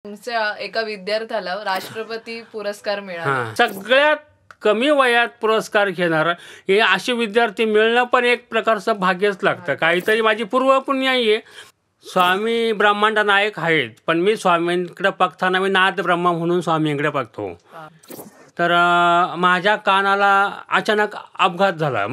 तुमच्या एका विद्यार्थ्याला राष्ट्रपती पुरस्कार मिळाला. हां, सगळ्यात कमी वयात पुरस्कार घेणारा हे असे विद्यार्थी मिळणं पण एक प्रकारचं भाग्यच लागतं. काहीतरी माझी पूर्वपुण्याई आहे. स्वामी ब्रह्मांड नायक आहेत, पण मी स्वामींकडे बघताना मी नाद ब्रह्मा म्हणून स्वामींकडे बघतो. तर माझ्या कानाला अचानक अपघात झाला.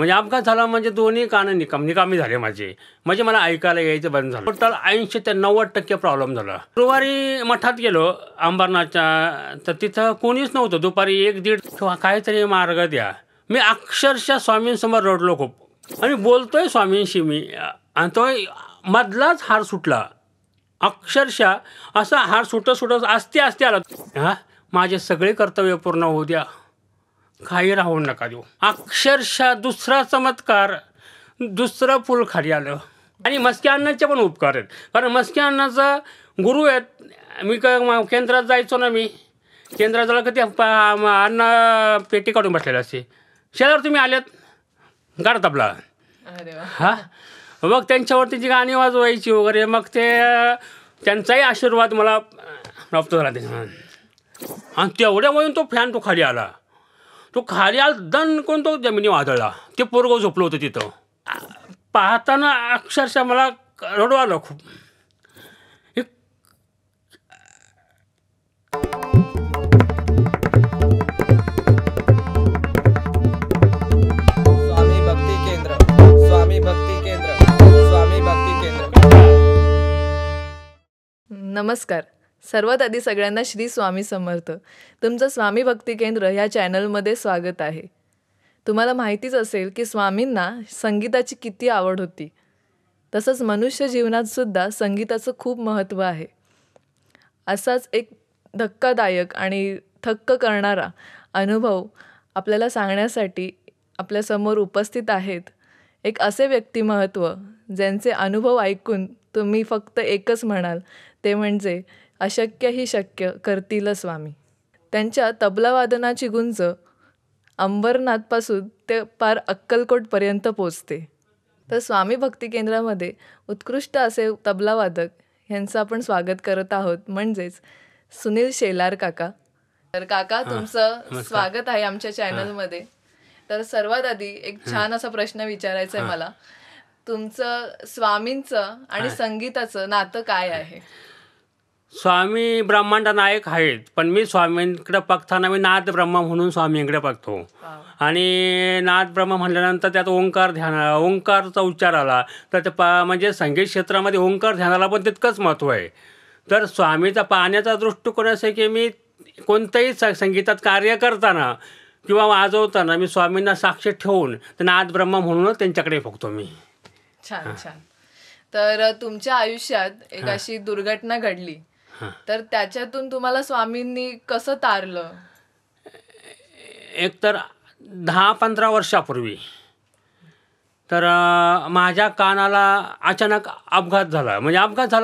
म्हणजे दोन्ही कानं निकामी झाले माझे. म्हणजे मला ऐकायला यायचं बंद झालं. टोटल 80 ते 90% प्रॉब्लेम झाला. गुरुवारी मठात गेलो अंबरनाथच्या, तर तिथं कोणीच नव्हतं. दुपारी 1-1:30 काहीतरी मार्ग द्या. मी अक्षरशः स्वामींसमोर रडलो खूप आणि बोलतोय स्वामींशी मी, आणि तो मधलाच हार सुटला. अक्षरशः असा हार सुटत आस्ते आला. हां, माझे सगळे कर्तव्य पूर्ण होऊ द्या, काही राहून नका देऊ. अक्षरशः दुसरा चमत्कार, दुसरं फुल खाली आलं. आणि मस्के अण्णाचे पण उपकार आहेत, कारण मस्के अण्णाचा गुरु आहेत. मी केंद्रात जायचो ना, मी केंद्रात झालं का ते अण्णा पेटी काढून बसलेलं असते. शेजावर तुम्ही आल्यात गाड तबला. हां, मग त्यांच्यावरती जी गाणी वाजवायची वगैरे, मग ते त्यांचाही आशीर्वाद मला प्राप्त झाला त्याच्यामुळे. आणि तेवढ्यामधून तो फॅन खाली आला. दण कोण तो जमिनी वादळला. ते पोरगं झोपलं होतं तिथं. पाहताना अक्षरशः मला रडू आलं खूप. स्वामी भक्ती केंद्र, स्वामी भक्ती केंद्र, स्वामी भक्ती केंद्र. नमस्कार. सर्वात आधी सगळ्यांना श्री स्वामी समर्थ. तुमचं स्वामी भक्ती केंद्र ह्या चॅनलमध्ये स्वागत आहे. तुम्हाला माहितीच असेल की स्वामींना संगीताची किती आवड होती. तसंच मनुष्य जीवनातसुद्धा संगीताचं खूप महत्त्व आहे. असाच एक धक्कादायक आणि थक्क करणारा अनुभव आपल्याला सांगण्यासाठी आपल्यासमोर उपस्थित आहेत एक असे व्यक्तिमत्व, ज्यांचे अनुभव ऐकून तुम्ही फक्त एकच म्हणाल, ते म्हणजे अशक्य ही शक्य करतील स्वामी. त्यांच्या तबलावादनाची गुंज अंबरनाथपासून ते पार अक्कलकोटपर्यंत पोचते. तर स्वामी भक्ती केंद्रामध्ये उत्कृष्ट असे तबलावादक यांचं आपण स्वागत करत आहोत, म्हणजेच सुनील शेलार काका. तर काका, तुमचं स्वागत आहे आमच्या चॅनलमध्ये. तर सर्वात आधी एक छान असा प्रश्न विचारायचा आहे मला. तुमचं स्वामींचं आणि संगीताचं नातं काय आहे? स्वामी ब्रह्मांड नायक आहेत, पण मी स्वामींकडे बघताना मी नाद ब्रह्मा म्हणून स्वामींकडे बघतो. आणि नाद ब्रह्मा म्हटल्यानंतर त्यात ओंकारचा उच्चार आला, तर ते म्हणजे संगीत क्षेत्रामध्ये ओंकार ध्यानाला पण तितकंच महत्त्व आहे. तर स्वामीचा पाहण्याचा दृष्टिकोन असं की मी कोणत्याही संगीतात कार्य करताना किंवा वाजवताना मी स्वामींना साक्ष ठेवून तर नाद ब्रह्मा म्हणूनच त्यांच्याकडे बघतो मी. छान छान. तर तुमच्या आयुष्यात एक अशी दुर्घटना घडली, तर त्याच्यातून तुम्हाला स्वामींनी कसं तारलं? एक तर 10-15 वर्षापूर्वी तर माझ्या कानाला अचानक अपघात झाला.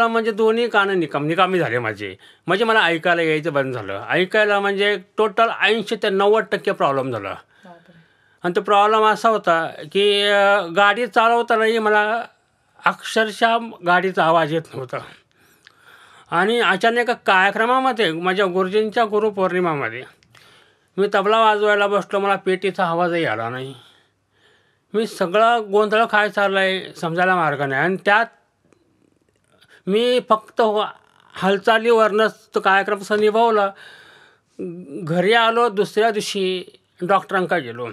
म्हणजे दोन्ही कानं निकामी झाले माझे. म्हणजे मला ऐकायला यायचं बंद झालं. म्हणजे टोटल 80 ते 90% प्रॉब्लेम झाला. आणि तो प्रॉब्लेम असा होता की गाडी चालवतानाही मला अक्षरशः गाडीचा आवाज येत नव्हता. आणि अचानक कार्यक्रमामध्ये माझ्या गुरुजींच्या गुरुपौर्णिमामध्ये मी तबला वाजवायला बसलो. मला पेटीचा आवाजही आला नाही. मी सगळं गोंधळ काय चाललं आहे समजायला मार्ग नाही. आणि त्यात मी फक्त हालचालीवरनंच तो कार्यक्रम असा निभावला. घरी आलो. दुसऱ्या दिवशी डॉक्टरांकडे गेलो.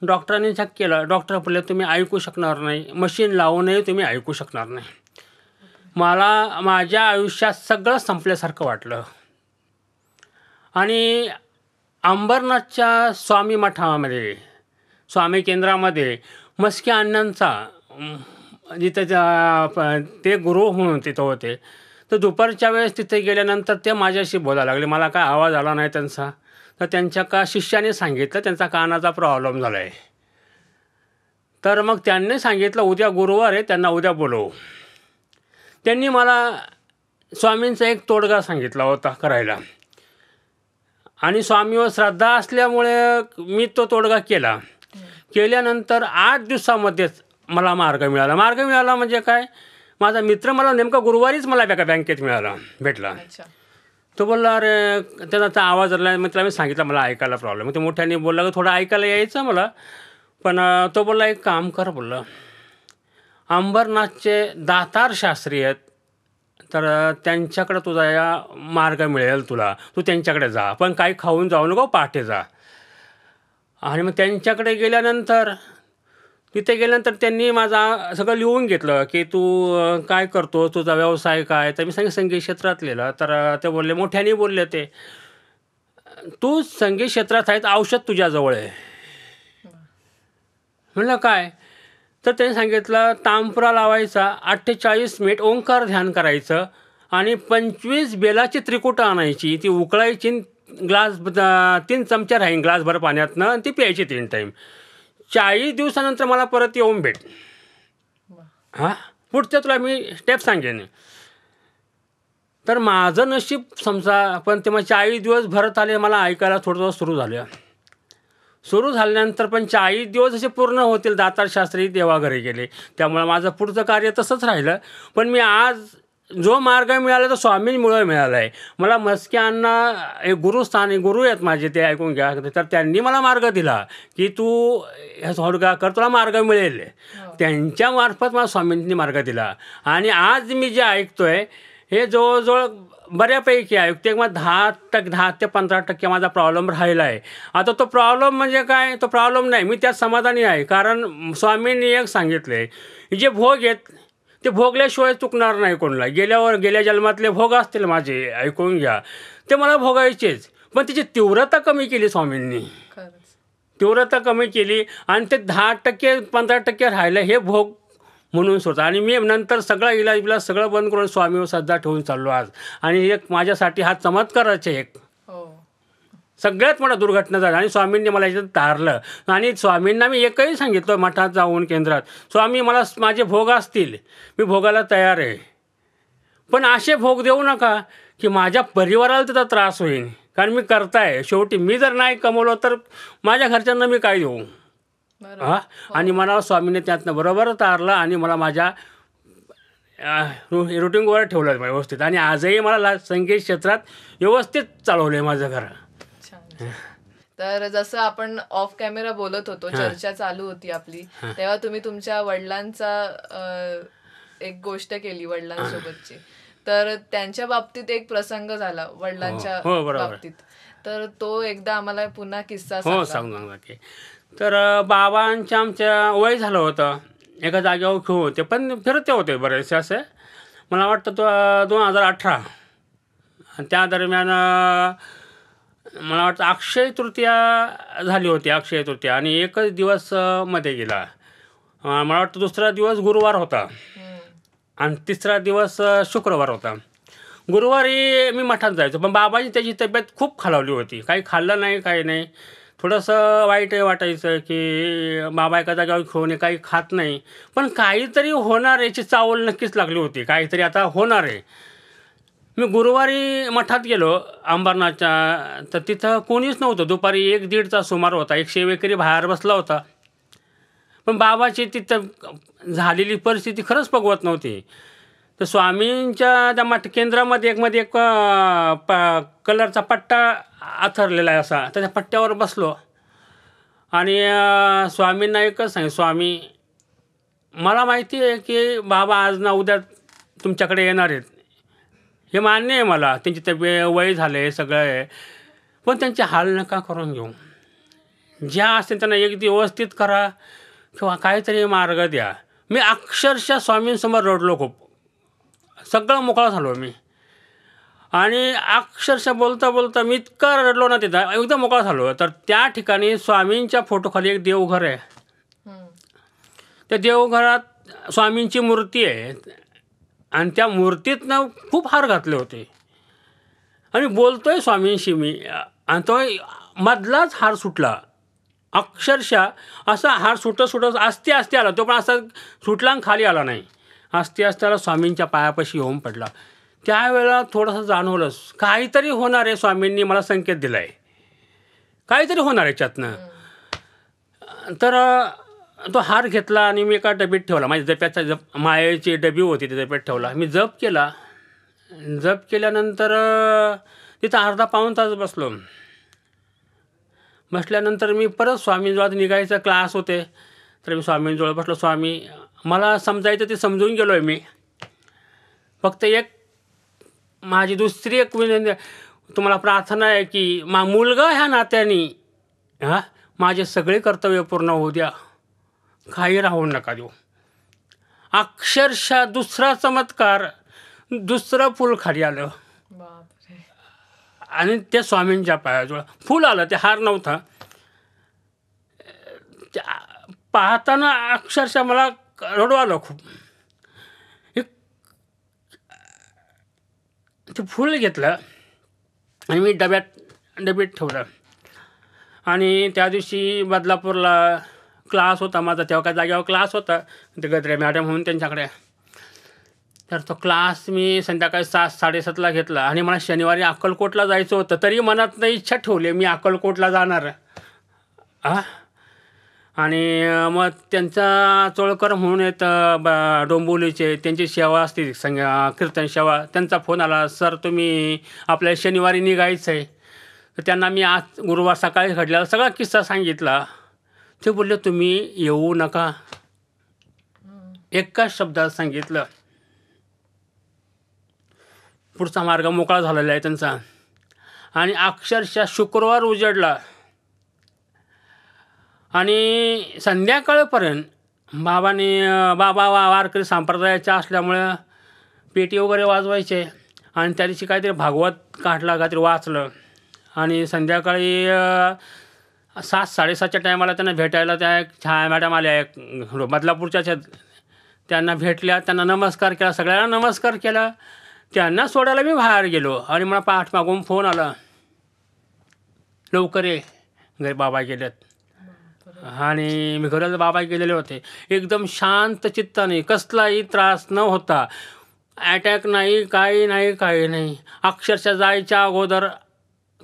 डॉक्टरांनी चेक केलं. डॉक्टर बोलले तुम्ही ऐकू शकणार नाही, मशीन लावूनही तुम्ही ऐकू शकणार नाही. मला माझ्या आयुष्यात सगळं संपल्यासारखं वाटलं. आणि अंबरनाथच्या स्वामी मठामध्ये, स्वामी केंद्रामध्ये मस्के अण्णांचा जिथं ते गुरु म्हणून तिथं होते. तर दुपारच्या वेळेस तिथे गेल्यानंतर ते माझ्याशी बोलायला लागले. मला काय आवाज आला नाही त्यांचा. तर त्यांच्या शिष्याने सांगितलं त्यांचा कानाचा प्रॉब्लेम झाला आहे. तर मग त्यांनी सांगितलं उद्या गुरुवार आहे, त्यांना उद्या बोलवू. त्यांनी मला स्वामींचा एक तोडगा सांगितला होता करायला. आणि स्वामीवर श्रद्धा असल्यामुळे मी तो तोडगा केल्यानंतर 8 दिवसामध्येच मला मार्ग मिळाला. म्हणजे काय, माझा मित्र मला नेमका गुरुवारीच मला एका बँकेत भेटला. अच्छा. तो बोलला, अरे त्याचा आवाज आला. मग त्याला मी सांगितलं मला ऐकायला प्रॉब्लेम. मग ते मोठ्याने बोलला की थोडं ऐकायला यायचं मला, पण तो बोलला एक काम कर, बोलला अंबरनाथचे दातार शास्त्री आहेत, तर त्यांच्याकडे तुझा या मार्ग मिळेल तुला, तू त्यांच्याकडे जा, पण काही खाऊन जाऊ नको, पहाटे जा. आणि मग त्यांच्याकडे गेल्यानंतर त्यांनी माझा सगळं लिहून घेतलं की तू काय करतो, तुझा व्यवसाय काय. तर मी सांगितलं संगीत क्षेत्रातलेला. तर ते बोलले, मोठ्याने बोलले ते, तू संगीत क्षेत्रात आहेत, औषध तुझ्याजवळ आहे. म्हणलं काय. तर त्यांनी सांगितलं तांपुरा लावायचा, 48 मिनिट ओंकार ध्यान करायचं आणि 25 बेलाची त्रिकुटं आणायची, ती उकळायची, ग्लास 3 चमचे राहीन ग्लासभर पाण्यातनं, आणि ती प्यायची 3 टाईम. 40 दिवसानंतर मला परत येऊन भेट. हां, पुढचं तुला मी स्टेप सांगेन. तर माझं नशीब समजा, पण ते मग 40 दिवस भरत आले, मला ऐकायला थोडं सुरू झाल्यानंतर पण 40 दिवस असे पूर्ण होतील, दातार शास्त्री देवाघरी गेले. त्यामुळे माझं पुढचं कार्य तसंच राहिलं. पण मी आज जो मार्ग मिळाला तो स्वामींमुळं मिळाला आहे. मला मस्के अण्णा एक गुरुस्थानी गुरु आहेत माझे, ते ऐकून घ्या. तर त्यांनी मला मार्ग दिला की तू ह्या थोडगा कर, तुला मार्ग मिळेल. त्यांच्यामार्फत मला स्वामींनी मार्ग दिला. आणि आज मी जे ऐकतोय हे जवळजवळ बऱ्यापैकी ऐकते. मग 10 ते 15% माझा प्रॉब्लेम राहिला आहे. आता तो प्रॉब्लेम म्हणजे काय, तो प्रॉब्लेम नाही, मी त्यात समाधानी आहे. कारण स्वामींनी एक सांगितले, जे भोग आहेत ते भोगल्याशिवाय चुकणार नाही कोणाला. गेल्या जन्मातले भोग असतील माझे, ऐकून घ्या, ते मला भोगायचेच. पण त्याची तीव्रता कमी केली स्वामींनी, तीव्रता कमी केली. आणि ते 10% 15% राहिलं हे भोग म्हणून सोडतं. आणि मी नंतर सगळा इलाज सगळं बंद करून स्वामीवर श्रद्धा ठेवून चाललो आज. आणि एक माझ्यासाठी हा चमत्काराचे एक सगळ्यात मोठा दुर्घटना झाली. आणि स्वामींनी मला याच्यात तारलं. आणि स्वामींना मी एकही सांगितलं मठात जाऊन केंद्रात, स्वामी मला माझे भोग असतील, मी भोगायला तयार आहे, पण असे भोग देऊ नका की माझ्या परिवाराला त्याचा त्रास होईल. कारण मी करताय, शेवटी मी जर नाही कमवलं तर माझ्या घरच्यांना मी काय देऊ. हां. आणि मला स्वामीने त्यातनं बरोबर तारलं आणि मला माझ्या रुटीनवर ठेवलं व्यवस्थित. आणि आजही मला संगीत क्षेत्रात व्यवस्थित चालवलं आहे माझं घर. तर जसं आपण ऑफ कॅमेरा बोलत होतो, चर्चा चालू होती आपली, तेव्हा तुम्ही तुमच्या वडिलांचा एक गोष्ट केली वडिलांसोबतची. तर त्यांच्या बाबतीत एक प्रसंग झाला वडिलांच्या बाबतीत, तर तो एकदा आम्हाला पुन्हा किस्सा सांगा की. तर बाबांच्या आमच्या वय झालं होतं, एका जागेवर खेळ होते, पण फिरते होते बरेचसे. असे मला वाटतं तो 2018 त्या दरम्यान मला वाटतं अक्षय तृतीया झाली होती, अक्षय तृतीया. आणि एकच दिवस मध्ये गेला. मला वाटतं दुसरा दिवस गुरुवार होता आणि तिसरा दिवस शुक्रवार होता. गुरुवारी मी मठात जायचो, पण बाबांची त्याची तब्येत खूप खालावली होती, काही खाल्लं नाही, काही नाही. थोडंसं वाईट वाटायचं की बाबा एका जागेवर खेळून काही खात नाही, पण काहीतरी होणार याची चावल नक्कीच लागली होती, काहीतरी आता होणार आहे. मी गुरुवारी मठात गेलो अंबरनाथच्या, तर तिथं कोणीच नव्हतं. दुपारी 1-1:30चा सुमार होता. एक सेवेकरी बाहेर बसला होता, पण बाबाची तिथं झालेली परिस्थिती खरंच बघवत नव्हती. तर स्वामींच्या त्या केंद्रामध्ये एक कलरचा पट्टा आथरलेला आहे असा, तर त्या पट्ट्यावर बसलो आणि स्वामींना एकच सांगितलं, स्वामी मला माहिती आहे की बाबा आज ना उद्या तुमच्याकडे येणार आहेत, हे मान्य आहे मला, त्यांची तब्येत वय झालं आहे सगळं आहे, पण त्यांचे हाल नका करून घेऊ. ज्या असतील त्यांना एक व्यवस्थित करा किंवा काहीतरी मार्ग द्या. मी अक्षरशः स्वामींसमोर रडलो खूप, सगळं मोकळा झालो मी. आणि अक्षरशः बोलता बोलता मी इतका रडलो ना तिथं, एकदम मोकळा झालो. तर त्या ठिकाणी स्वामींच्या फोटोखाली एक देवघर आहे. त्या देवघरात स्वामींची मूर्ती आहे आणि त्या मूर्तीतनं खूप हार घातले होते. आणि बोलतोय स्वामींशी मी, आणि तो मधलाच हार सुटला. अक्षरशः असा हार सुटत असते आला, तो पण असा सुटला आणि खाली आला नाही. असते आला स्वामींच्या पायापाशी येऊन पडला. त्यावेळेला थोडंसं जाणवलंच काहीतरी होणार आहे. स्वामींनी मला संकेत दिला आहे, काहीतरी होणार आहे याच्यातनं. तर तो हार घेतला आणि मी एका डबीत ठेवला. माझ्या जप्याचा मायेची डबी होती त्या जप्यात ठेवला. मी जप केला. जप केल्यानंतर तिथं अर्धा पाऊण तास बसलो. बसल्यानंतर मी परत स्वामींजवळ निघायचा क्लास होते, तर मी स्वामींजवळ बसलो. स्वामी मला समजायचं ते समजून गेलो आहे मी. फक्त एक माझी दुसरी एक विनंती तुम्हाला प्रार्थना आहे की मुलगा ह्या नात्याने माझे सगळे कर्तव्य पूर्ण होऊ द्या, काही राहून नका देऊ. अक्षरशः दुसरा चमत्कार, दुसरं फूल खाली आलं बापरे. आणि त्या स्वामींच्या पायाजवळ फूल आलं. ते हार नव्हता. पाहताना अक्षरशः मला रडू आलं खूप. ते फूल घेतलं आणि मी डब्यात ठेवलं. आणि त्या दिवशी बदलापूरला क्लास होता माझा. तेव्हा काय जागेवर क्लास होता, ते गद्रे मॅडम म्हणून त्यांच्याकडे. तर तो क्लास मी संध्याकाळी 7-7:30ला घेतला. आणि मला शनिवारी अक्कलकोटला जायचं होतं. तरी मनात नाही इच्छा ठेवली मी अक्कलकोटला जाणार. आणि मग त्यांचा चोळकर म्हणून येत डोंबिवलीचे, त्यांची सेवा असते कीर्तन सेवा. त्यांचा फोन आला, सर तुम्ही आपल्याला शनिवारी निघायचं आहे. तर त्यांना मी आज गुरुवार सकाळी घडलेला सगळा किस्सा सांगितला. ते बोलले तुम्ही येऊ नका. एकाच शब्दात सांगितलं. पुढचा मार्ग मोकळा झालेला आहे त्यांचा. आणि अक्षरशः शुक्रवार उजडला आणि संध्याकाळपर्यंत बाबा वारकरी संप्रदायाच्या असल्यामुळं पेटी वगैरे वाजवायचे. आणि त्या दिवशी काहीतरी भागवत काढला, काहीतरी वाचलं. आणि संध्याकाळी 7-7:30च्या टायमाला त्यांना भेटायला त्या छाया मॅडम आल्या बदलापूरच्याच. त्यांना भेटल्या, त्यांना नमस्कार केला, सगळ्यांना नमस्कार केला. त्यांना सोडायला मी बाहेर गेलो आणि मला पाठमागून फोन आला, लवकर ये, घरी बाबा गेलेत. आणि मी घरात बाबा गेलेले होते. एकदम शांत चित्ताने, कसलाही त्रास न होता, अटॅक नाही, काही नाही. अक्षरशः जायच्या अगोदर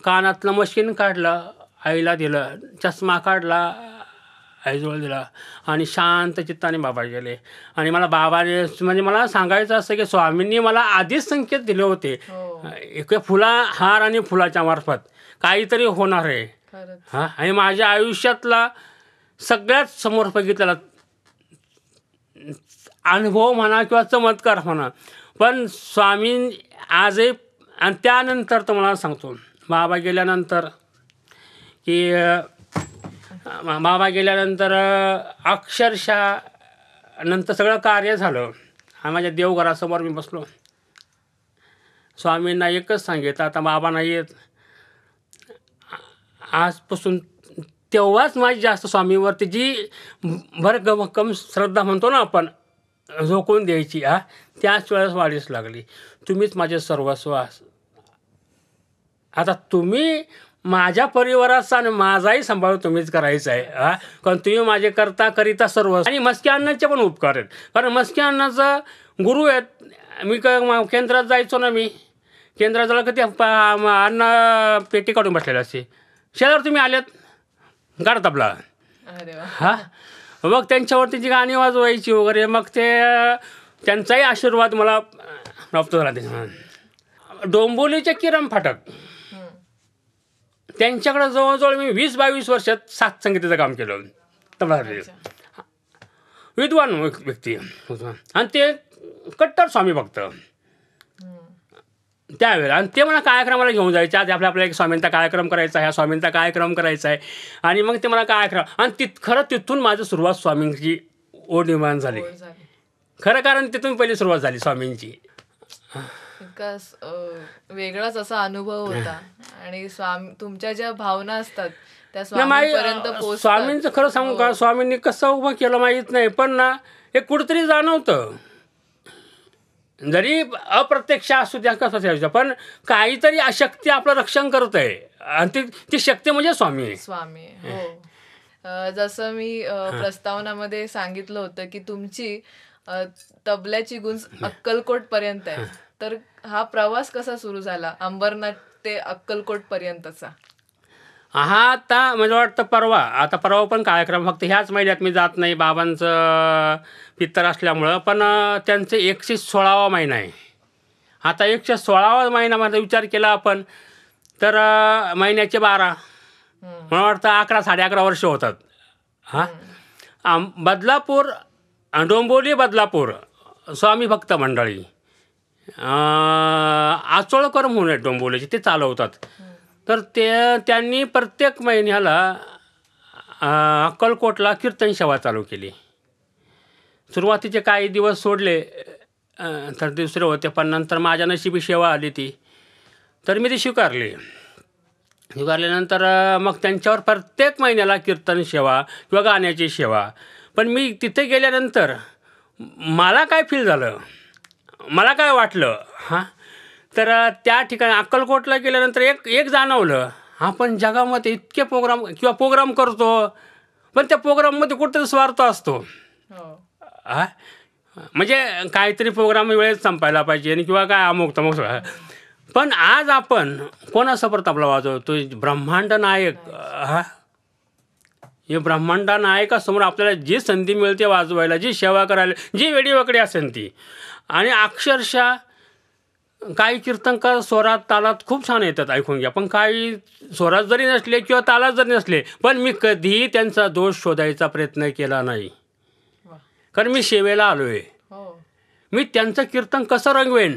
कानातलं मशीन काढलं, आईला दिलं, चष्मा काढला, आईजवळ दिला आणि शांत चित्ताने बाबा गेले. आणि मला बाबाने म्हणजे मला सांगायचं असं की स्वामींनी मला आधीच संकेत दिले होते, एक हार आणि फुलाच्या मार्फत काहीतरी होणार आहे. आणि माझ्या आयुष्यातला सगळ्यात समोर बघितलेला अनुभव म्हणा किंवा चमत्कार म्हणा. पण स्वामी आजही. आणि त्यानंतर तर मला सांगतो, बाबा गेल्यानंतर अक्षरशः नंतर सगळं कार्य झालं. आणि माझ्या देवघरासमोर मी बसलो. स्वामींना एकच सांगितलं, आता बाबा नाही आहेत आजपासून. तेव्हाच माझी जास्त स्वामीवरती जी भरभक्कम श्रद्धा म्हणतो ना आपण, झोकून द्यायची, त्याच वेळेस वाढीस लागली. तुम्हीच माझे सर्वस्व. आता तुम्ही माझ्या परिवाराचा आणि माझाही सांभाळ तुम्हीच करायचा आहे. कारण तुम्ही माझे करिता सर्व. आणि मस्के अण्णांचे पण उपकार आहेत. कारण मस्के अण्णाचा गुरु आहेत. मी केंद्रात जायचो ना, मी केंद्रात झालं का ते अण्णा पेटी काढून बसलेले असते. शेजावर तुम्ही आलेत, गाडत आपला. मग त्यांच्यावरती जी गाणी वाजवायची वगैरे, मग ते त्यांचाही आशीर्वाद मला प्राप्त झाला. डोंबिवलीचे किरण फाटक, त्यांच्याकडे जवळजवळ मी 20-22 वर्षात साथ संगीताचं काम केलं. विद्वान व्यक्ती आणि ते कट्टर स्वामी भक्त त्यावेळेला. आणि ते मला कार्यक्रमाला घेऊन जायचे, आज आपल्याला एक स्वामींचा कार्यक्रम करायचा आहे, ह्या स्वामींचा कार्यक्रम करायचा आहे. आणि मग ते मला कार्यक्रम, आणि खरं तिथून माझी सुरुवात स्वामींची ओढ निर्माण झाली खरं. कारण तिथून पहिली सुरुवात झाली स्वामींची. वेगळाच असा अनुभव होता. आणि तुमच्या ज्या भावना असतात त्या स्वामींपर्यंत पोहोचतात. स्वामींचं खरं सांगू का, स्वामींनी कसं उभं केलं माहीत नाही, पण ना हे कुठंतरी जाणवतं. जरी अप्रत्यक्ष असू द्या कसं, पण काहीतरी अशक्ती आपलं रक्षण करत आहे. आणि ती शक्ती म्हणजे स्वामी. हो. जसं मी प्रस्तावनामध्ये सांगितलं होतं की तुमची तबल्याची गुंज अक्कलकोट पर्यंत आहे. तर हा प्रवास कसा सुरू झाला अंबरनाथ ते अक्कलकोट पर्यंतचा? हा आता मला वाटतं परवा पण कार्यक्रम फक्त ह्याच महिन्यात मी जात नाही बाबांचं पित्तर असल्यामुळं, पण त्यांचे 116वा महिना आहे. आता 116वा महिन्यामध्ये विचार केला आपण तर महिन्याचे 12 मला वाटतं 11-11.5 वर्ष होतात. बदलापूर डोंबिवली बदलापूर स्वामी भक्त मंडळी आचोळकर म्हणून आहेत डोंबिवलीचे, ते चालवतात. तर त्यांनी प्रत्येक महिन्याला अक्कलकोटला कीर्तन सेवा चालू केली. सुरुवातीचे काही दिवस सोडले तर दुसरे होते, पण नंतर माझ्या नशिबी सेवा आली ती, तर मी ती स्वीकारल्यानंतर मग त्यांच्यावर प्रत्येक महिन्याला कीर्तन सेवा किंवा गाण्याची सेवा. पण मी तिथे गेल्यानंतर मला काय फील झालं, मला काय वाटलं तर त्या ठिकाणी अक्कलकोटला गेल्यानंतर एक जाणवलं, आपण जगामध्ये इतके प्रोग्राम करतो, पण त्या प्रोग्राममध्ये कुठंतरी स्वार्थ असतो. म्हणजे काहीतरी प्रोग्राम वेळेत संपायला पाहिजे आणि किंवा काय अमुक तमुक. पण आज आपण कोणासमोर तबला वाजवतो, ब्रह्मांड नायक. हे ब्रह्मांड नायकासमोर आपल्याला जी संधी मिळते वाजवायला, जी सेवा करायला, जी वेडीवाकडी असेल ती. आणि अक्षरशः काही कीर्तनकार स्वरात तालात खूप छान येतात, ऐकून घ्या. पण काही स्वरात जरी नसले किंवा तालात जरी नसले, पण मी कधीही त्यांचा दोष शोधायचा प्रयत्न केला नाही, कारण मी सेवेला आलो आहे. मी त्यांचं कीर्तन कसं रंगवेन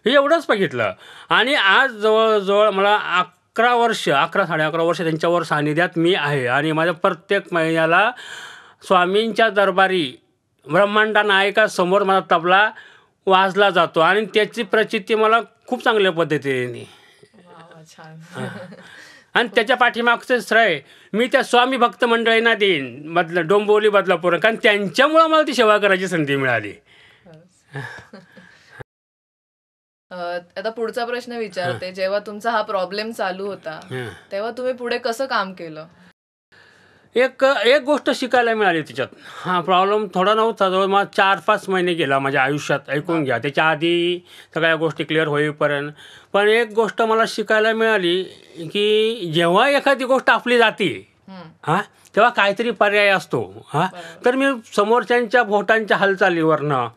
हे एवढंच बघितलं. आणि आज जवळजवळ मला 11-11.5 वर्ष त्यांच्यावर सानिध्यात मी आहे. आणि माझ्या प्रत्येक महिन्याला स्वामींच्या दरबारी ब्रह्मांड नायकासमोर माझा तबला वाजला जातो आणि त्याची प्रचिती मला खूप चांगल्या पद्धतीने. आणि त्याच्या पाठीमागचं श्रेय मी त्या स्वामी भक्त मंडळींना देईन, डोंबिवली बदलापूर, कारण त्यांच्यामुळं मला ती सेवा करायची संधी मिळाली. आता पुढचा प्रश्न विचारते. जेव्हा तुमचा हा प्रॉब्लेम चालू होता तेव्हा तुम्ही पुढे कसं काम केलं? एक गोष्ट शिकायला मिळाली त्याच्यात. हा प्रॉब्लेम थोडा नव्हता, जवळपास 4-5 महिने गेला माझ्या आयुष्यात, ऐकून घ्या. त्याच्या आधी सगळ्या गोष्टी क्लिअर होईपर्यंत. पण एक गोष्ट मला शिकायला मिळाली की जेव्हा एखादी गोष्ट आपली जाते तेव्हा काहीतरी पर्याय असतो. तर मी समोरच्यांच्या बोटांच्या हालचालीवरनं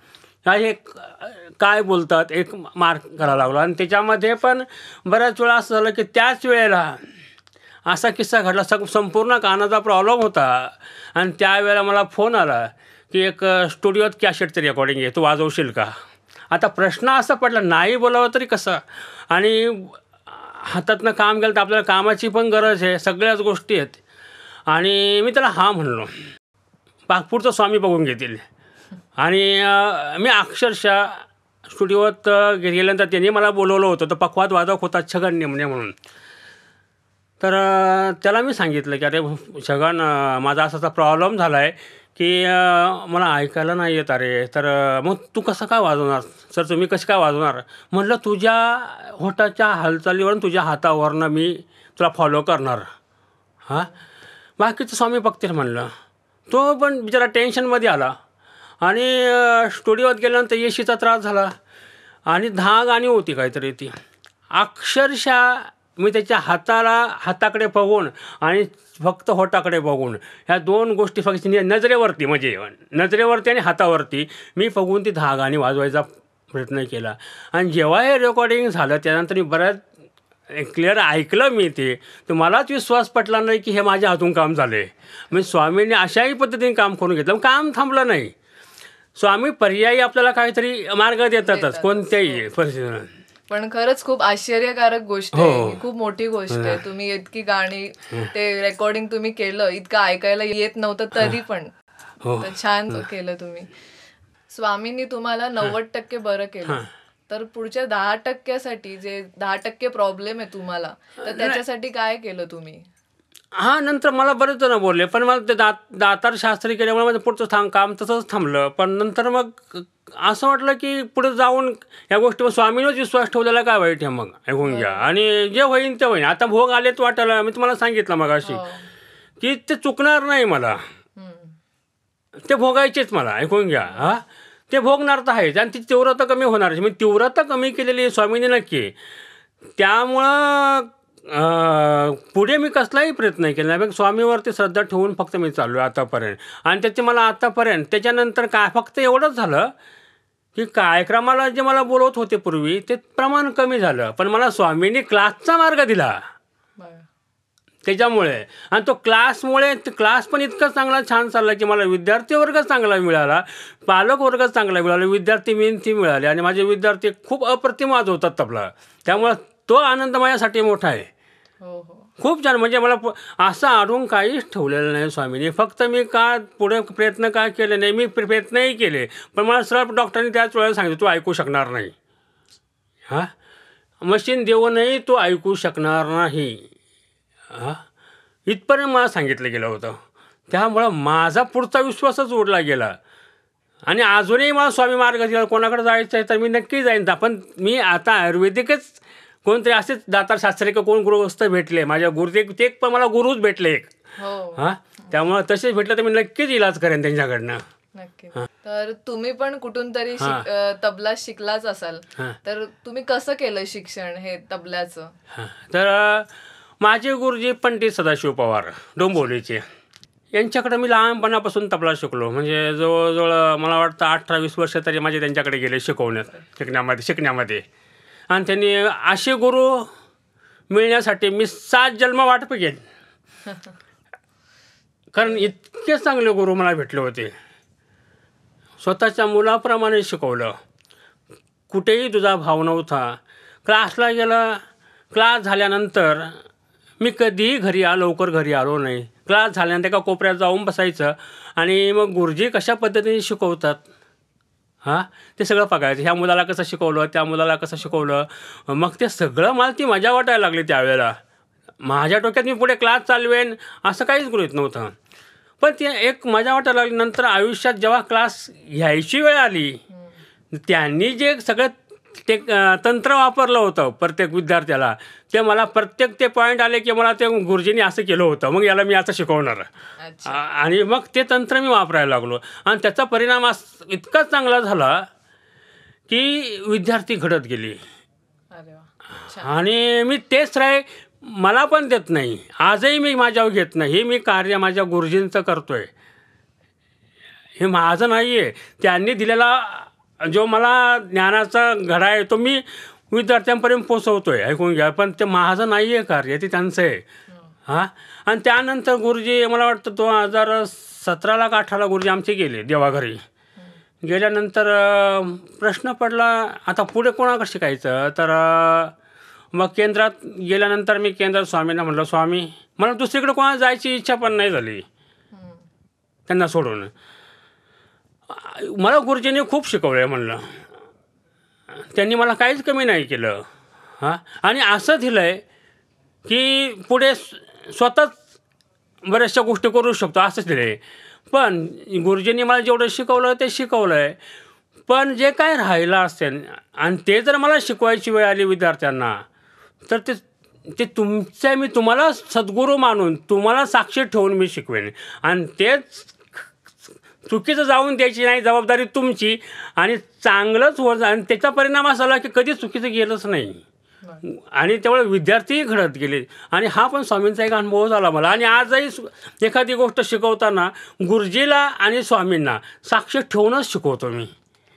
हे काय बोलतात एक मार्क करायला लागलो. आणि त्याच्यामध्ये पण बऱ्याच वेळा असं झालं की त्याच वेळेला असा किस्सा घडला, संपूर्ण कानाचा प्रॉब्लेम होता. आणि त्यावेळेला मला फोन आला की एक स्टुडिओत कॅसेटचं रेकॉर्डिंग आहे, तू वाजवशील का? आता प्रश्न असा पडला, नाही बोलावं तरी कसं, आणि हातातनं काम गेलं तर आपल्याला कामाची पण गरज आहे, सगळ्याच गोष्टी आहेत. आणि मी त्याला हां म्हणलो, पुढचं स्वामी बघून घेतील. आणि मी अक्षरशः स्टुडिओत गेल्यानंतर त्यांनी मला बोलवलं होतं, तर पखवाद वादक होता छगन नेमणे म्हणून. तर त्याला मी सांगितलं की अरे छगन, माझा असा प्रॉब्लेम झाला आहे की मला ऐकायला नाही येत अरे. तर मग तू कसं काय वाजवणार सर, तुम्ही कसं काय वाजवणार? म्हटलं तुझ्या होटाच्या हालचालीवरून, तुझ्या हातावरनं मी तुला फॉलो करणार. बाकीचं स्वामी बघतील म्हणलं. तो पण बिचारा टेन्शनमध्ये आला. आणि स्टुडिओत गेल्यानंतर येशीचा त्रास झाला आणि 10 गाणी होती काहीतरी ती. अक्षरशः मी त्याच्या हाताकडे बघून आणि फक्त होटाकडे बघून, ह्या 2 गोष्टी फक्त नजरेवरती, म्हणजे नजरेवरती आणि हातावरती मी बघून ती 10 गाणी वाजवायचा प्रयत्न केला. आणि जेव्हा हे रेकॉर्डिंग झालं त्यानंतर मी बऱ्याच क्लिअर ऐकलं मी ते, तर मलाच विश्वास पटला नाही की हे माझ्या हातून काम झालं आहे. म्हणजे स्वामींनी अशाही पद्धतीने काम करून घेतलं, काम थांबलं नाही. स्वामी पर्यायी आपल्याला काहीतरी मार्ग देतातच कोणत्याही परिस्थितीनं. पण खरंच खूप आश्चर्यकारक गोष्ट आहे, खूप मोठी गोष्ट आहे. तुम्ही इतकी गाणी, ते रेकॉर्डिंग तुम्ही केलं, इतकं ऐकायला येत नव्हतं तरी पण तर छान केलं तुम्ही. स्वामींनी तुम्हाला 90% बरं केलं, तर पुढच्या 10%साठी जे 10% प्रॉब्लेम आहे तुम्हाला, तर त्याच्यासाठी काय केलं तुम्ही? नंतर मला बरेच जण बोलले, पण मला ते दातार शास्त्री केल्यामुळे माझं पुढचं काम तसंच थांबलं. पण नंतर मग असं वाटलं की पुढे जाऊन या गोष्टीवर स्वामींवरच विश्वास ठेवलेला काय वाईट आहे, मग ऐकून घ्या. आणि जे होईन ते होईन. आता भोग आलेत वाटायला, मी तुम्हाला सांगितलं मग अशी की ते चुकणार नाही मला, ते भोगायचेच मला, ऐकून घ्या. ते भोगणार तर आहेच आणि ती तीव्रता कमी होणार. मी तीव्रता कमी केलेली स्वामींनी नक्की. त्यामुळं पुढे मी कसलाही प्रयत्न केला नाही. स्वामीवरती श्रद्धा ठेवून फक्त मी चाललो आहे आतापर्यंत. आणि त्याचे मला आतापर्यंत त्याच्यानंतर काय फक्त एवढंच झालं की कार्यक्रमाला जे मला बोलवत होते पूर्वी ते प्रमाण कमी झालं. पण मला स्वामींनी क्लासचा मार्ग दिला त्याच्यामुळे. आणि तो क्लासमुळे क्लास पण इतका चांगला छान चालला की मला विद्यार्थी वर्ग चांगला मिळाला, पालक वर्ग चांगला मिळाला, विद्यार्थी मेहनती मिळाले आणि माझे विद्यार्थी खूप अप्रतिम वाजवतात तबला. त्यामुळं तो आनंद माझ्यासाठी मोठा आहे. हो हो. खूप छान. म्हणजे मला असं अडून काहीच ठेवलेलं नाही स्वामींनी. फक्त मी पुढे प्रयत्न काय केले नाही. मी प्रयत्नही केले पण मला सरळ डॉक्टरांनी त्याच वेळेला सांगितलं तू ऐकू शकणार नाही. हां, मशीन देऊनही तू ऐकू शकणार नाही. हां, इथपर्यंत मला सांगितलं गेलं होतं. त्यामुळं माझा पुढचा विश्वासच उडला गेला. आणि अजूनही मला स्वामी मार्ग दिला. कोणाकडे जायचं आहे तर मी नक्की जाईन. पण मी आता आयुर्वेदिकच कोणतरी असेच दातारशास्त्री का कोण गृहस्थ भेटले माझ्या ते पण मला गुरुच भेटले एक. हां, त्यामुळं तसेच भेटलं तर मी नक्कीच इलाज करेन त्यांच्याकडनं. नक्की. तर तुम्ही पण कुठून तरी तबला शिकलाच असाल, तर तुम्ही कसं केलं शिक्षण हे तबल्याचं? तर माझे गुरुजी पंडित सदाशिव पवार डोंबिवलीचे, यांच्याकडे मी लहानपणापासून तबला शिकलो. म्हणजे जवळजवळ मला वाटतं 18-20 वर्ष तरी माझे त्यांच्याकडे गेले शिकण्यामध्ये. आणि त्यांनी असे गुरु मिळण्यासाठी मी 7 जन्म वाट बघेन. कारण इतके चांगले गुरु मला भेटले होते. स्वतःच्या मुलाप्रमाणे शिकवलं. कुठेही तुझा भाव नव्हता. क्लासला गेलं. क्लास झाल्यानंतर मी कधीही लवकर घरी आलो नाही. क्लास झाल्यानंतर एका कोपऱ्यात जाऊन बसायचं आणि मग गुरुजी कशा पद्धतीने शिकवतात हां ते सगळं बघायचं. ह्या मुलाला कसं शिकवलं, त्या मुलाला कसं शिकवलं. मग ते सगळं मला ती मजा वाटायला लागली त्यावेळेला. माझ्या डोक्यात मी पुढे क्लास चालवेन असं काहीच गृहीत नव्हतं. पण ते एक मजा वाटायला लागली. नंतर आयुष्यात जेव्हा क्लास घ्यायची वेळ आली त्यांनी जे सगळं ते तंत्र वापरलं होतं प्रत्येक विद्यार्थ्याला, ते मला प्रत्येक ते पॉईंट आले की मला ते गुरुजींनी असं केलं होतं, मग याला मी असं शिकवणार. आणि मग ते तंत्र मी वापरायला लागलो आणि त्याचा परिणाम इतका चांगला झाला की विद्यार्थी घडत गेली. आणि मी तेच श्रेय मला पण देत नाही, आजही मी माझ्यावर घेत नाही. हे मी कार्य माझ्या गुरुजींचं करतो आहे, हे माझं नाही आहे. त्यांनी दिलेला जो मला ज्ञानाचा घडा आहे तो मी विद्यार्थ्यांपर्यंत पोचवतो आहे, ऐकून घ्या. पण ते माझं नाही आहे कार्य, ते त्यांचं आहे. हां, आणि त्यानंतर गुरुजी मला वाटतं 2017 का 18ला गुरुजी आमचे गेले देवाघरी. गेल्यानंतर प्रश्न पडला आता पुढे कोणाकडे शिकायचं. तर मग केंद्रात गेल्यानंतर मी केंद्रात स्वामींना म्हटलं, स्वामी मला दुसरीकडे कोणाला जायची इच्छा पण नाही झाली त्यांना सोडून. मला गुरुजींनी खूप शिकवलं आहे म्हणलं, त्यांनी मला काहीच कमी नाही केलं. हां, आणि असं दिलं आहे की पुढे स्वतःच बऱ्याचशा गोष्टी करू शकतो असंच दिलं आहे. पण गुरुजींनी मला जेवढं शिकवलं ते शिकवलं आहे. पण जे काय राहिलं असेल आणि ते जर मला शिकवायची वेळ आली विद्यार्थ्यांना तर ते मी तुम्हाला सद्गुरू मानून तुम्हाला साक्षी ठेवून मी शिकवेन. आणि तेच चुकीचं जाऊन द्यायची नाही, जबाबदारी तुमची. आणि चांगलंच होत आणि त्याचा परिणाम असा झाला की कधी चुकीचं गेलंच नाही. आणि त्यामुळे विद्यार्थीही घडत गेले. आणि हा पण स्वामींचा एक अनुभव झाला मला. आणि आजही एखादी गोष्ट शिकवताना गुरुजीला आणि स्वामींना साक्ष ठेवूनच शिकवतो मी.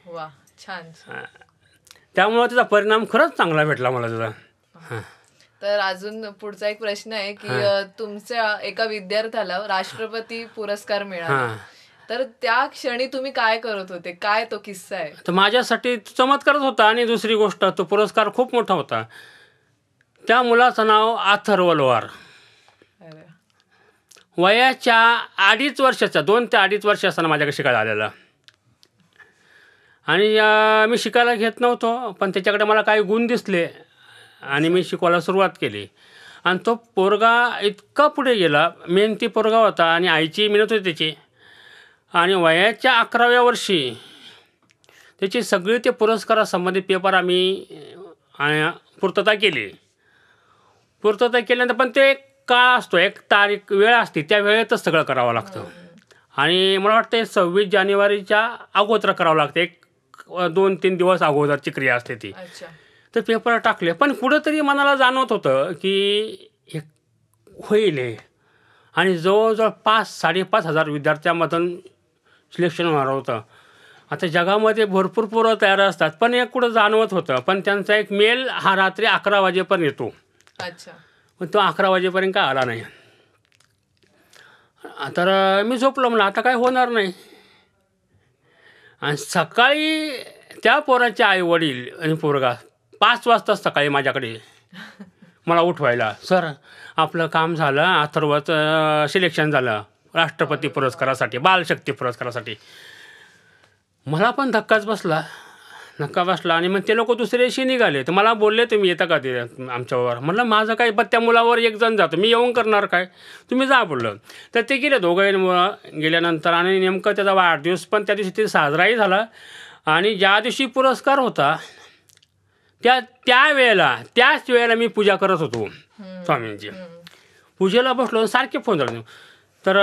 वा, छान. त्यामुळे त्याचा परिणाम खरंच चांगला भेटला मला त्याचा. तर अजून पुढचा एक प्रश्न आहे की तुमच्या एका विद्यार्थ्याला राष्ट्रपती पुरस्कार मिळाला, तर त्या क्षणी तुम्ही काय करत होते, काय तो किस्सा आहे? तर माझ्यासाठी चमत्कारच होता. आणि दुसरी गोष्ट, तो पुरस्कार खूप मोठा होता. त्या मुलाचं नाव अथर्व लोहार. वयाच्या 2.5 वर्षाचा 2 ते 2.5 वर्ष असताना माझ्याकडे शिकायला आलेला. आणि मी शिकायला घेत नव्हतो, पण त्याच्याकडे मला काही गुण दिसले आणि मी शिकवायला सुरुवात केली. आणि तो पोरगा इतका पुढे गेला, मेहनती पोरगा होता आणि आईची मेहनत होती त्याची. आणि वयाच्या 11व्या वर्षी त्याची सगळी ते पुरस्कारासंबंधित पेपर आम्ही पूर्तता केली. पूर्तता केल्यानंतर पण ते एक काळ असतो, एक तारीख वेळ असते, त्या वेळेतच सगळं करावं लागतं. आणि मला वाटतं 26 जानेवारीच्या अगोदर करावं लागतं, एक 2-3 दिवस अगोदरची क्रिया असते ती. तर पेपर टाकले. पण कुठंतरी मनाला जाणवत होतं की हे होईल हे. आणि जवळजवळ 5,000-5,500 विद्यार्थ्यांमधून सिलेक्शन होणार होतं. आता जगामध्ये भरपूर पोरं तयार असतात, पण एक कुठं जाणवत होतं. पण त्यांचा एक मेल हा रात्री 11 वाजेपर्यंत येतो. अच्छा. पण तो 11 वाजेपर्यंत काय आला नाही. तर मी झोपलो, म्हणलं आता काय होणार नाही. आणि सकाळी त्या पोराचे आईवडील आणि पोरगा 5 वाजता सकाळी माझ्याकडे मला उठवायला, सर आपलं काम झालं, अथर्वचं सिलेक्शन झालं राष्ट्रपती पुरस्कारासाठी, बालशक्ती पुरस्कारासाठी. मला पण धक्का बसला आणि मग ते लोक दुसऱ्या दिवशी निघाले. तर मला बोलले, तुम्ही येता का ते आमच्यावर? म्हटलं माझं काय, पण त्या मुलावर एक जण जातो, मी येऊन करणार काय, तुम्ही जा बोललं. तर ते गेले दोघं गेल्यानंतर. आणि नेमकं त्याचा वाढदिवस पण त्या दिवशी ते साजराही झाला. आणि ज्या दिवशी पुरस्कार होता त्याच वेळेला मी पूजा करत होतो स्वामींची. पूजेला बसलो, सारखे फोन झाले. तर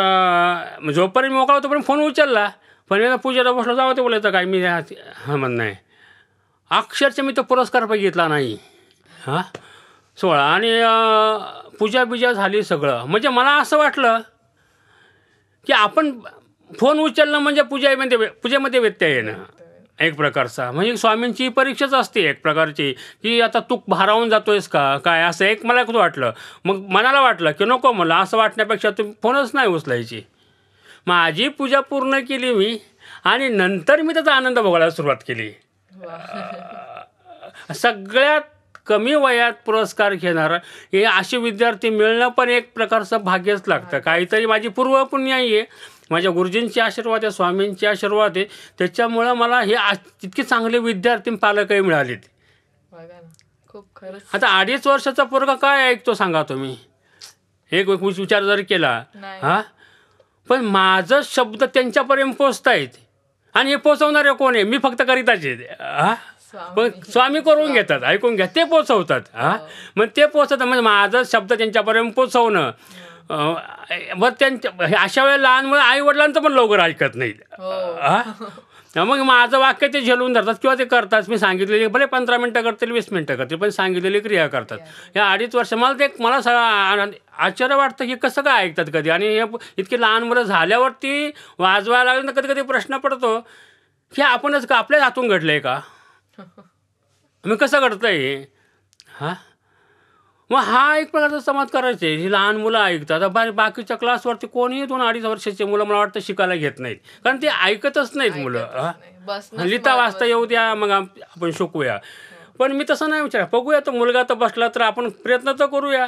जोपर्यंत मोकळा होतो पण फोन उचलला. पण एकदा पूजेला बसलो, जावं ते बोलायचं काय, मी म्हणणं आहे. अक्षरशः मी तो पुरस्कार बघितला नाही. 16 आणि पूजा झाली सगळं. म्हणजे मला असं वाटलं की आपण फोन उचलणं म्हणजे पूजेमध्ये व्यत्यय येणं एक प्रकारचा. म्हणजे स्वामींची परीक्षाच असते एक प्रकारची, की आता तू भारावून जातोयस का काय, असं एक मला वाटलं. मग मनाला वाटलं की नको, मला असं वाटण्यापेक्षा तू फोनच नाही उचलायची. माझी पूजा पूर्ण केली मी, आणि नंतर मी त्याचा आनंद भोगायला सुरुवात केली. सगळ्यात कमी वयात पुरस्कार घेणारा हे असे विद्यार्थी मिळणं पण एक प्रकारचं भाग्यच लागतं. काहीतरी माझी पूर्वपुण्य आहे, माझ्या गुरुजींचे आशीर्वाद आहे, स्वामींचे आशीर्वाद आहे. त्याच्यामुळं मला हे इतके चांगले विद्यार्थी पालकही मिळालेत. खूप खरंच. आता 2.5 वर्षाचा पोरगा काय ऐकतो सांगा तुम्ही, एक विचार जर केला. पण माझं शब्द त्यांच्यापर्यंत पोचत आहेत. आणि हे पोचवणारे कोण आहे? मी फक्त करीताच आहे. पण स्वामी करून घेतात, ऐकून घ्या, ते पोचवतात. मग ते पोचवतात, म्हणजे माझं शब्द त्यांच्यापर्यंत पोचवणं. मग त्यांच्या अशा वेळेला लहान मुलं आईवडिलांचं पण लवकर ऐकत नाहीत. मग माझं वाक्य ते झेलून धरतात किंवा ते करतात. मी सांगितलेली भले 15 मिनटं करतील, 20 मिनटं करतील, पण सांगितलेली क्रिया करतात. या 2.5 वर्ष मला सगळं आश्चर्य वाटतं की कसं काय ऐकतात कधी. आणि हे इतकी लहान मुलं झाल्यावरती वाजवायला लागलं तर कधी कधी प्रश्न पडतो की आपणच का आपल्याच हातून घडलं आहे का, मी कसं घडतं आहे. मग हा एक प्रकारचा चमत्कारच आहे. ही लहान मुलं ऐकतात. बाकीच्या क्लासवरती कोणीही 2-2.5 वर्षाचे मुलं मला वाटतं शिकायला घेत नाहीत, कारण ते ऐकतच नाहीत मुलं. लिहिता वाचता येऊ द्या, मग आपण शिकूया. पण मी तसं नाही विचार, बघूया तो मुलगा तर बसला तर आपण प्रयत्न तर करूया.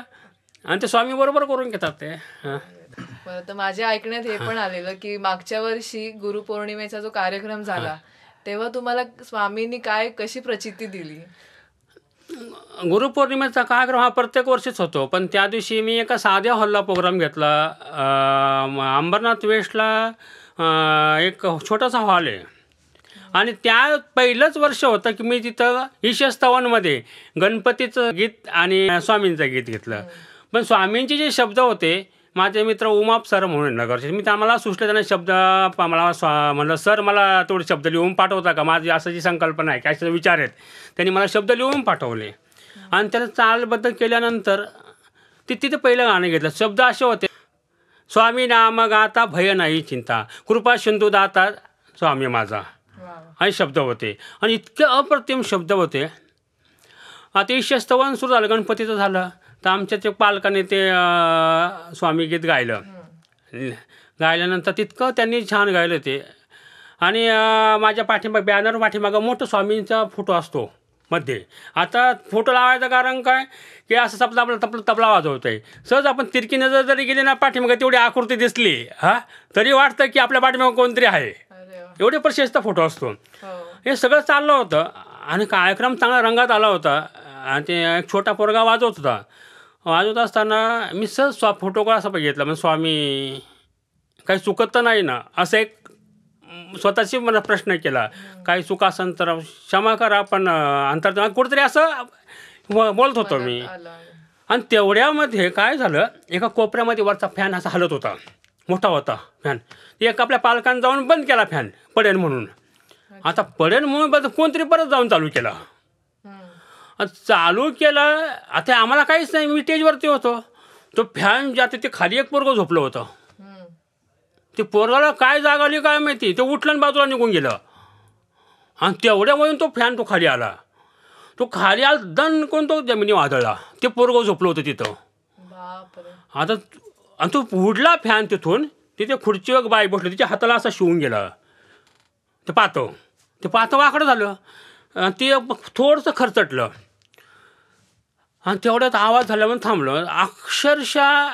आणि ते स्वामी बरोबर करून घेतात ते. बरं, तर माझ्या ऐकण्यात हे पण आलेलं की मागच्या वर्षी गुरुपौर्णिमेचा जो कार्यक्रम झाला तेव्हा तुम्हाला स्वामींनी कशी प्रचिती दिली? गुरुपौर्णिमेचा कार्यक्रम हा प्रत्येक वर्षीच होतो, पण त्या दिवशी मी एका साध्या हॉलला प्रोग्राम घेतला. अंबरनाथ वेस्टला एक छोटासा हॉल आहे. आणि त्या पहिलंच वर्ष होतं की मी तिथं ईशस्तवनमध्ये गणपतीचं गीत आणि स्वामींचं गीत घेतलं. पण स्वामींचे जे शब्द होते, माझे मित्र उमाप सर म्हणून नगरचे, मी मला सुचले त्यांना शब्द, मला म्हणलं सर मला थोडे शब्द लिहून पाठवता का, माझी असं जी संकल्पना आहे, काय असे विचार आहेत. त्यांनी मला शब्द लिहून पाठवले. आणि त्याला चालबद्ध केल्यानंतर तिथे पहिलं गाणं घेतलं. शब्द असे होते, स्वामी नाम गाता भय नाही चिंता, कृपा सिंधू दाता स्वामी माझा, हे शब्द होते. आणि इतके अप्रतिम शब्द होते. आता ईशस्तवन सुरू झालं, गणपतीचं झालं, तर आमच्या ते पालकाने ते स्वामी गीत गायलं. गायल्यानंतर तितकं त्यांनी छान गायलं ते. आणि माझ्या बॅनर पाठीमागं मोठं स्वामींचा फोटो असतो मध्ये. आता फोटो लावायचं कारण काय की असं तबला वाजवत आहे. सहज आपण तिरकी नजर जरी गेली ना, पाठीमागं तेवढी आकृती दिसली तरी वाटतं की आपल्या पाठीमागं कोणतरी आहे, एवढे प्रशस्त फोटो असतो. हे सगळं चाललं होतं आणि कार्यक्रम चांगला रंगात आला होता. आणि ते एक छोटा पोरगा वाजवत होता. वाजवत असताना मी सहज फोटो का असं बघितलं, म्हणजे स्वामी काही चुकत तर नाही ना, असं एक स्वतःशी मला प्रश्न केला. काही चुका असेल तर क्षमा करा, पण अंतर कुठंतरी असं बोलत होतो मी. आणि तेवढ्यामध्ये काय झालं, एका कोपऱ्यामध्ये वरचा फॅन असा हलत होता, मोठा होता फॅन. एक आपल्या पालकांनी जाऊन बंद केला फॅन, पडेल म्हणून. आता पडेल म्हणून कोणतरी परत जाऊन चालू केला. चालू केलं. आता आम्हाला काहीच नाही, मी स्टेजवरती होतो. तो फॅन जाते ते खाली एक पोरगं झोपलं होतं. ते पोरगाला काय जाग आली काय माहिती, ते उठलं आणि बाजूला निघून गेलं. आणि तेवढ्यामधून तो फॅन तो खाली आला. तो खाली आला दणकून तो जमिनीवर आदळला. ते पोरगं झोपलं होतं तिथं. आता आणि तो उडला फॅन तिथून. तिथे खुर्चीवर बाई बसली, तिच्या हाताला असं शिवून गेला ते पातं वाकडं झालं. ते थोडंसं खरचटलं आणि तेवढ्यात आवाज झाला म्हणून थांबलं. अक्षरशः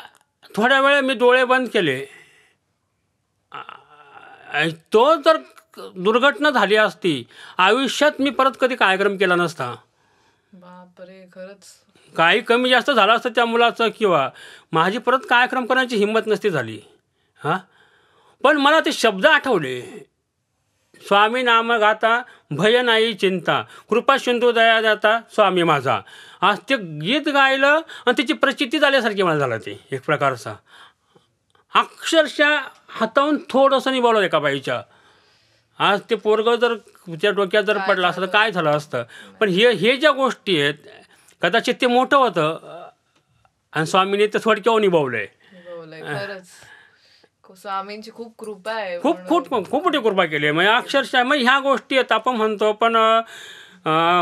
थोड्या वेळ मी डोळे बंद केले. तो जर दुर्घटना झाली असती, आयुष्यात मी परत कधी कार्यक्रम केला नसता. बापरे, खरंच काही कमी जास्त झालं असतं त्या मुलाचं, किंवा माझी परत कार्यक्रम करण्याची हिंमत नसती झाली. पण मला ते शब्द आठवले. स्वामी नाम गाता भय नाही चिंता, कृपा सिंधू दया दाता स्वामी माझा. आज ते गीत गायलं आणि त्याची प्रचिती झाल्यासारखी मला झालं. ते एक प्रकारचा अक्षरशः हातावून थोडंसं निभावलं एका बाईच्या. आज ते पोरगं जर त्या डोक्यात जर पडलं असतं तर काय झालं असतं. पण हे ज्या गोष्टी आहेत, कदाचित ते मोठं होतं आणि स्वामीने ते थोडक्यावर निभावलंय. खरंच स्वामींची खूप कृपा आहे. खूप खूप खूप मोठी कृपा केली आहे. म्हणजे अक्षरशः मग ह्या गोष्टी आहेत आपण म्हणतो, पण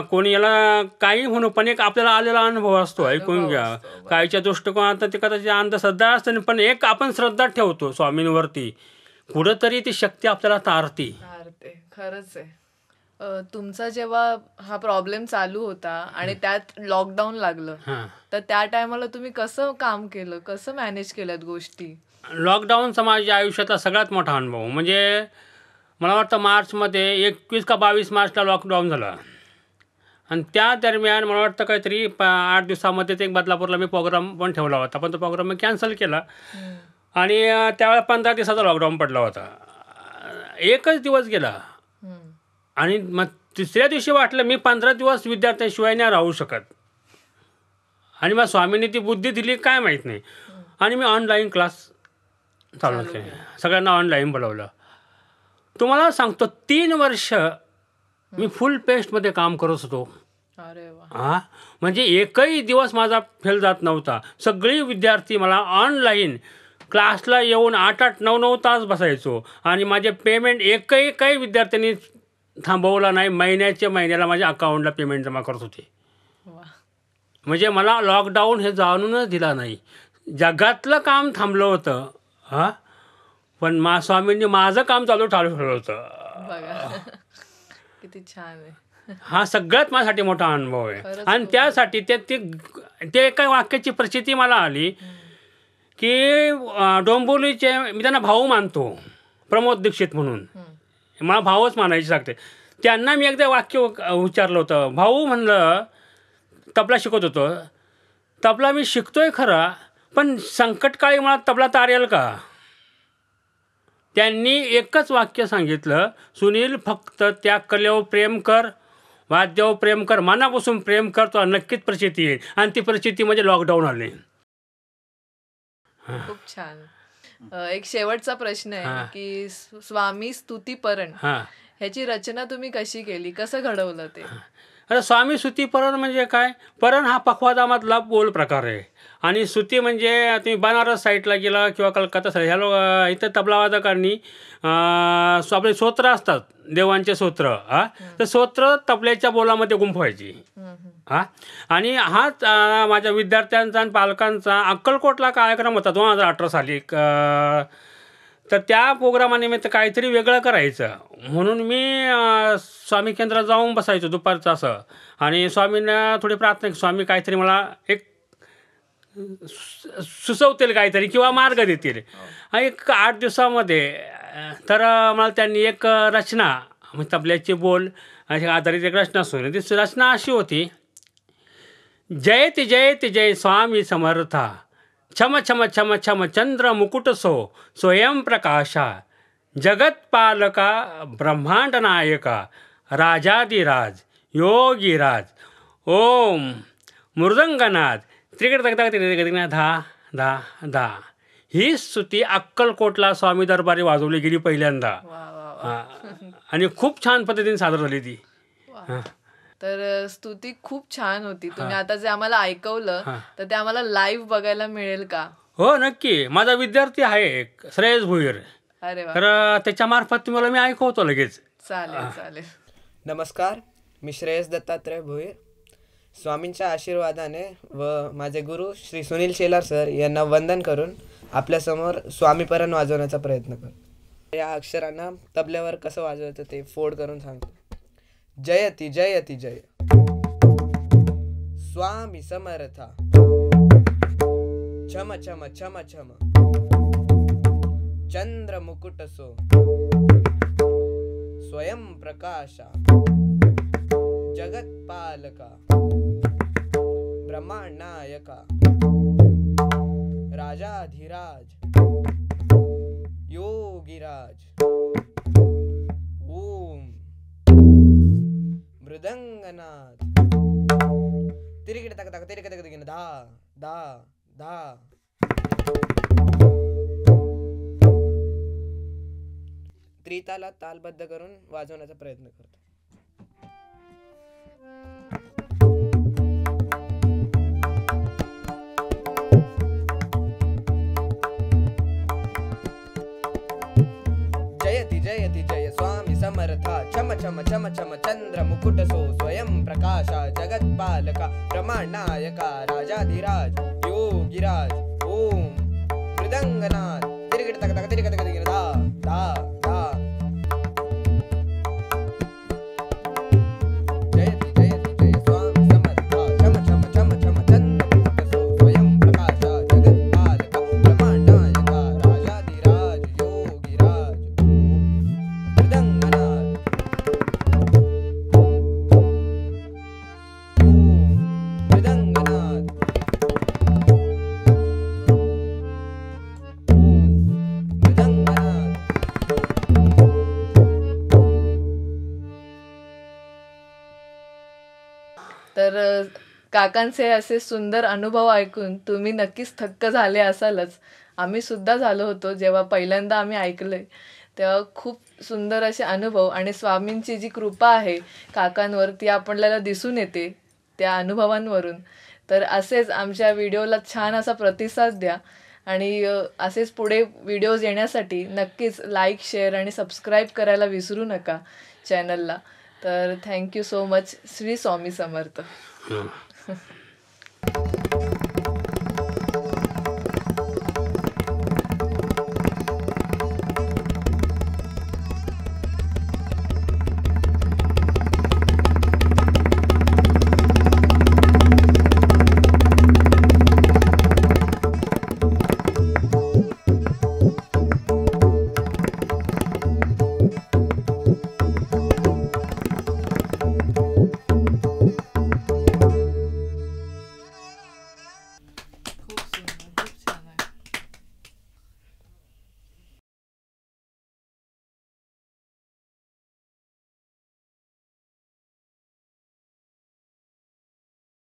कोणी याला काही म्हणू, पण एक आपल्याला आलेला अनुभव असतो. ऐकून घ्या. काहीच्या दृष्टिकोनात ते कदाचित अंधश्रद्धा असते, पण एक आपण श्रद्धा ठेवतो स्वामींवरती. कुठंतरी ती शक्ती आपल्याला तारते. खरंच आहे. तुमचा जेव्हा हा प्रॉब्लेम चालू होता आणि त्यात लॉकडाऊन लागलं, तर त्या टायमाला तुम्ही कसं काम केलं, कसं मॅनेज केल्यात गोष्टी? लॉकडाऊनचा माझ्या आयुष्यातला सगळ्यात मोठा अनुभव म्हणजे मला वाटतं मार्चमध्ये 21 का 22 मार्चला लॉकडाऊन झालं. आणि त्या दरम्यान मला वाटतं काहीतरी 8 दिवसामध्येच एक बदलापूरला मी प्रोग्राम पण ठेवला होता, पण तो प्रोग्राम मी कॅन्सल केला. आणि त्यावेळेला 15 दिवसाचा लॉकडाऊन पडला होता. एकच दिवस गेला आणि मग तिसऱ्या दिवशी वाटलं मी 15 दिवस विद्यार्थ्यांशिवाय नाही राहू शकत. आणि मग स्वामींनी ती बुद्धी दिली काय माहीत नाही. आणि मी ऑनलाईन क्लास चालू केले, सगळ्यांना ऑनलाईन बोलवलं. तुम्हाला सांगतो 3 वर्ष मी फुल पेस्टमध्ये काम करत होतो. म्हणजे एकही दिवस माझा फेल जात नव्हता. सगळी विद्यार्थी मला ऑनलाईन क्लासला येऊन 8-8, 9-9 तास बसायचो. आणि माझे पेमेंट काही विद्यार्थ्यांनी थांबवला नाही. महिन्याला माझ्या अकाउंटला पेमेंट जमा करत होते. म्हणजे मला लॉकडाऊन हे जाणूनच दिला नाही. जगातलं काम थांबलं होतं पण स्वामींनी माझं काम चालू ठेवलं होतं. किती छान आहे. हा सगळ्यात माझ्यासाठी मोठा अनुभव आहे. आणि त्यासाठी ते एका वाक्याची प्रचिती मला आली की डोंबिवलीचे मी त्यांना भाऊ मानतो, प्रमोद दीक्षित म्हणून मला भाऊच मानायची सांगते. त्यांना मी एकदा वाक्य उच्चारलं होतं. भाऊ म्हणलं, तबला शिकवत होतो. तबला मी शिकतोय खरा, पण संकटकाळी मला तबला तारेल का? त्यांनी एकच वाक्य सांगितलं, सुनील फक्त त्या कलेवर प्रेम कर, वाद्यावर प्रेम कर, मनापासून प्रेम कर, तो नक्कीच प्रचिती येईल. आणि ती प्रचिती म्हणजे लॉकडाऊन आली. खूप छान. एक शेवटचा प्रश्न आहे की स्वामी स्तुतीपरण ह्याची रचना तुम्ही कशी केली, कसं घडवलं ते? आता स्वामी स्तुतीपरण म्हणजे काय? परण हा पखवादामधला बोल प्रकार आहे. आणि स्तुती म्हणजे तुम्ही बनारस साईडला गेला किंवा कलकत्ता साईड ह्या इथं तबलावादकांनी आपले स्तोत्र असतात, देवांचे स्तोत्र. तर स्तोत्र तबल्याच्या बोलामध्ये गुंफवायची. आणि हाच माझ्या विद्यार्थ्यांचा आणि पालकांचा अक्कलकोटला कार्यक्रम होता 2018 साली. तर त्या प्रोग्रामानिमित्त काहीतरी वेगळं करायचं म्हणून मी स्वामी केंद्रात जाऊन बसायचो दुपारचं असं. आणि स्वामींना थोडी प्रार्थना की स्वामी काहीतरी मला एक सुचवतील काहीतरी किंवा मार्ग देतील. एक 8 दिवसामध्ये तर मला त्यांनी एक रचना तबल्याचे बोल आधारित एक रचना सुरू. ती रचना अशी होती, जयति जयति जय स्वामी समर्था, छम छम छम छम चंद्र मुकुट स्वयं प्रकाशा, जगत्पालका ब्रह्मांड नायका, राजाधिराज योगीराज, ओम मृदंगनाथ त्रिगड धा धा धा. ही स्तुती अक्कलकोटला स्वामी दरबारी वाजवली गेली पहिल्यांदा. आणि खूप छान पद्धतीने सादर झाली ती. तर स्तुती खूप छान होती. तुम्ही आता जे आम्हाला ऐकवलं हां. तर ते आम्हाला लाईव्ह बघायला मिळेल का? हो नक्की. माझा विद्यार्थी आहे एक श्रेयस भुईर. अरे वा, तर त्याच्यामार्फत तुम्हाला मी ऐकवतो लगेच. चालेल चालेल. नमस्कार, मी श्रेयस दत्तात्रय भोईर. स्वामींच्या आशीर्वादाने व माझे गुरु श्री सुनील शेलार सर यांना वंदन करून आपल्यासमोर स्वामीपरण वाजवण्याचा प्रयत्न करतो. या अक्षरांना तबल्यावर कसं वाजवायचं ते फोड करून सांगतो. जयती जयती जय स्वामी समर्था. छम छम छम छम चंद्र मुकुटसो स्वयं प्रकाशा जगत्पालका ब्रह्मांडनायका राजाधिराज योगीराज ओम मृदंगनाथ तिरिकिट तक तक तिरिकिट तक तिरिकिट धा धा धा. त्रिताला तालबद्ध करून वाजवण्याचा प्रयत्न करतो. जयति जयति जय स्वामी समर्था. छम छम छम छम चंद्र मुकुटसो स्वयं प्रकाशा जगत्पालका ब्रह्मांडनायका राजाधिराज योगीराज ओम मृदंगनाथ तिरिकिट तक तक तिरिकिट तक तिरिकिट धा धा धा. जयति जयति जय स्वामी समर्था. छम छम छम छम चंद्र मुकुटसो स्वयं प्रकाशा जगत्पालका ब्रह्मांडनायका राजाधिराज योगीराज मृदंगनाथ मृदंगनाथ मृदंगनाथ. तर काकांचे असे सुंदर अनुभव ऐकून तुम्ही नक्कीच थक्क झाले असालच. आम्ही सुद्धा झालो होतो जेव्हा पहिल्यांदा आम्ही ऐकलंय तेव्हा. खूप सुंदर असे अनुभव आणि स्वामींची जी कृपा आहे काकांवर ती आपल्याला दिसून येते त्या अनुभवांवरून. तर असेच आमच्या व्हिडिओला छान असा प्रतिसाद द्या आणि असेच पुढे व्हिडिओज येण्यासाठी नक्कीच लाईक शेअर आणि सबस्क्राईब करायला विसरू नका चॅनलला. तर thank you so much. Shri Swami Samarth. हं.